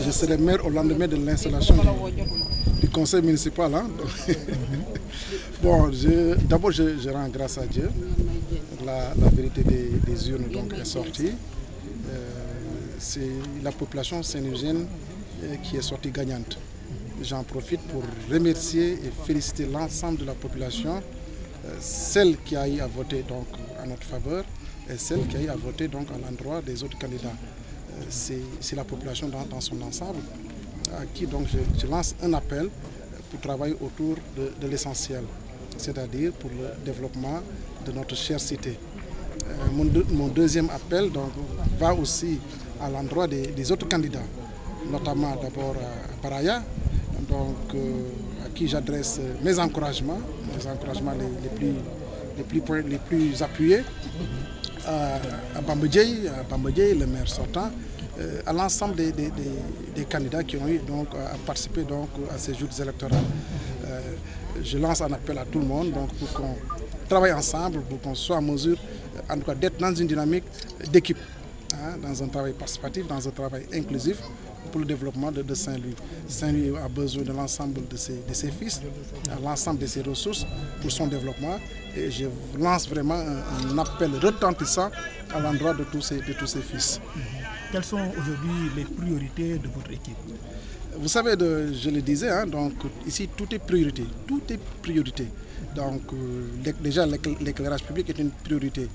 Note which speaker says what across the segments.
Speaker 1: je serai maire au lendemain de l'installation du conseil municipal. Hein. Bon, d'abord je rends grâce à Dieu. La vérité des urnes donc, est sortie. C'est la population saint-louisienne qui est sortie gagnante. J'en profite pour remercier et féliciter l'ensemble de la population, celle qui a eu à voter donc, à notre faveur et celle qui a eu à voter donc, à l'endroit des autres candidats. C'est la population dans son ensemble à qui donc, je lance un appel pour travailler autour de l'essentiel, c'est-à-dire pour le développement de notre chère cité. Mon deuxième appel donc, va aussi à l'endroit des autres candidats, notamment d'abord à Baraya, donc, à qui j'adresse mes encouragements les plus appuyés, à Bambadjei, le maire sortant, à l'ensemble des candidats qui ont eu donc, à participer donc, à ces joutes électorales. Je lance un appel à tout le monde donc, pour qu'on travaille ensemble, pour qu'on soit en mesure en tout cas, d'être dans une dynamique d'équipe, hein, dans un travail participatif, dans un travail inclusif pour le développement de Saint-Louis. Saint-Louis a besoin de l'ensemble de ses fils, l'ensemble de ses ressources pour son développement. Et je lance vraiment un appel retentissant à l'endroit de tous ces fils.
Speaker 2: Quelles sont aujourd'hui les priorités de votre équipe?
Speaker 1: Vous savez, je le disais, hein, donc, ici tout est priorité. Tout est priorité. Donc, déjà, l'éclairage public est une priorité.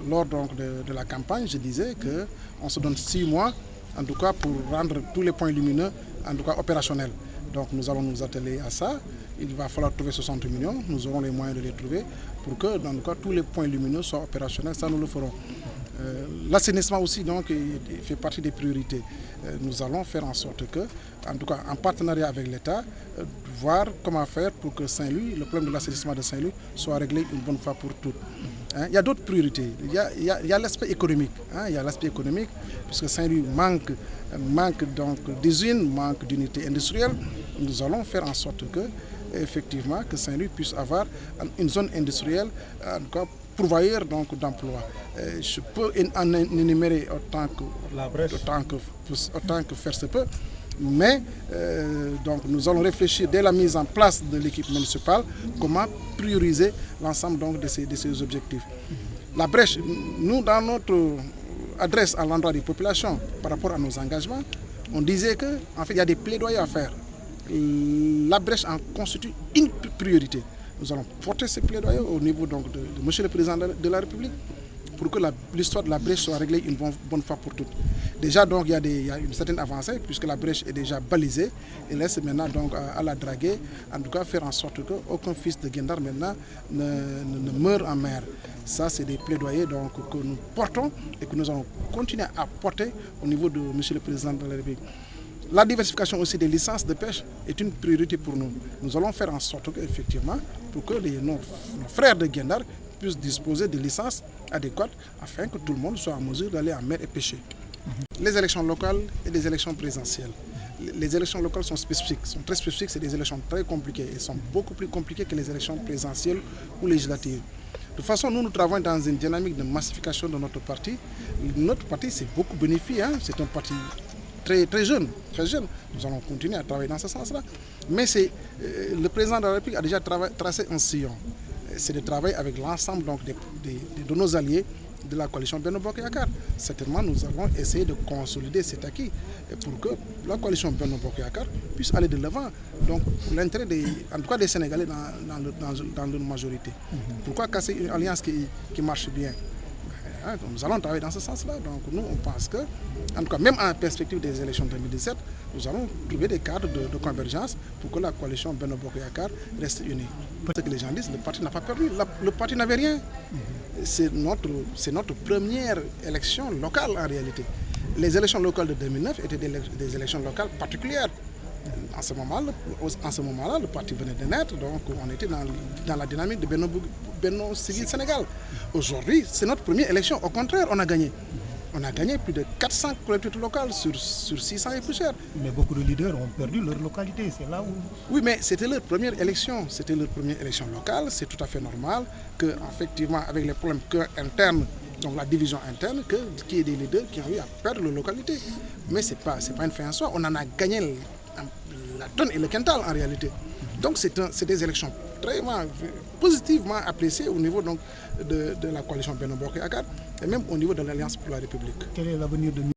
Speaker 1: Lors donc, de la campagne, je disais qu'on se donne 6 mois, en tout cas, pour rendre tous les points lumineux, en tout cas, opérationnels. Donc, nous allons nous atteler à ça. Il va falloir trouver 60 millions. Nous aurons les moyens de les trouver pour que, en tout cas, tous les points lumineux soient opérationnels. Ça, nous le ferons. L'assainissement aussi donc, fait partie des priorités. Nous allons faire en sorte que, en tout cas en partenariat avec l'État, voir comment faire pour que Saint-Louis, le problème de l'assainissement de Saint-Louis, soit réglé une bonne fois pour toutes. Hein, il y a d'autres priorités. Il y a l'aspect économique. Hein, il y a l'aspect économique, puisque Saint-Louis manque d'usines, manque d'unités industrielles. Nous allons faire en sorte que, effectivement, que Saint-Louis puisse avoir une zone industrielle, en tout cas, pourvoyeur d'emplois. Je peux en énumérer autant que faire se peut, mais donc nous allons réfléchir dès la mise en place de l'équipe municipale comment prioriser l'ensemble de ces objectifs. La brèche, nous dans notre adresse à l'endroit des populations par rapport à nos engagements, on disait qu'en fait il y a des plaidoyers à faire. La brèche en constitue une priorité. Nous allons porter ces plaidoyers au niveau donc, de M. le Président de la République pour que l'histoire de la brèche soit réglée une bonne fois pour toutes. Déjà, donc, il y a une certaine avancée puisque la brèche est déjà balisée. Il reste maintenant donc, à la draguer, en tout cas faire en sorte qu'aucun fils de Guet-Ndar maintenant ne meure en mer. Ça, c'est des plaidoyers donc, que nous portons et que nous allons continuer à porter au niveau de M. le Président de la République. La diversification aussi des licences de pêche est une priorité pour nous. Nous allons faire en sorte qu'effectivement, pour que nos frères de Guet-Ndar puissent disposer de licences adéquates afin que tout le monde soit en mesure d'aller en mer et pêcher. Les élections locales et les élections présidentielles. Les élections locales sont spécifiques, sont très spécifiques, c'est des élections très compliquées et sont beaucoup plus compliquées que les élections présidentielles ou législatives. De toute façon, nous travaillons dans une dynamique de massification de notre parti. Notre parti s'est beaucoup bénéficié, hein? C'est un parti très jeune. Nous allons continuer à travailler dans ce sens-là. Mais le président de la République a déjà tracé un sillon. C'est de travailler avec l'ensemble de nos alliés de la coalition Benno Bokk Yakaar. Certainement, nous allons essayer de consolider cet acquis pour que la coalition Benno Bokk Yakaar puisse aller de l'avant. Donc, pour l'intérêt en tout cas des Sénégalais dans leur majorité. Pourquoi casser une alliance qui marche bien? Nous allons travailler dans ce sens-là. Donc nous, on pense que, en tout cas, même en perspective des élections 2017, nous allons trouver des cadres de convergence pour que la coalition Benno Bokk Yakaar reste unie. Parce que les gens disent, le parti n'a pas perdu. Le parti n'avait rien. C'est notre première élection locale en réalité. Les élections locales de 2009 étaient des élections locales particulières. En ce moment-là, le parti venait de naître, donc on était dans la dynamique de Benno Siggil Sénégal. Aujourd'hui, c'est notre première élection. Au contraire, on a gagné. On a gagné plus de 400 collectivités locales sur 600 et plus cher.
Speaker 2: Mais beaucoup de leaders ont perdu leur localité, c'est là où...
Speaker 1: Oui, mais c'était leur première élection. C'était leur première élection locale. C'est tout à fait normal qu'effectivement, avec les problèmes internes donc la division interne, qui est des leaders qui ont eu à perdre leur localité. Mais ce n'est pas une fin en soi. On en a gagné la tonne et le quintal en réalité. Donc c'est des élections très positivement appréciées au niveau donc, de la coalition Benno Bokk Yakaar et même au niveau de l'Alliance pour la République.
Speaker 2: Quel est l'avenir de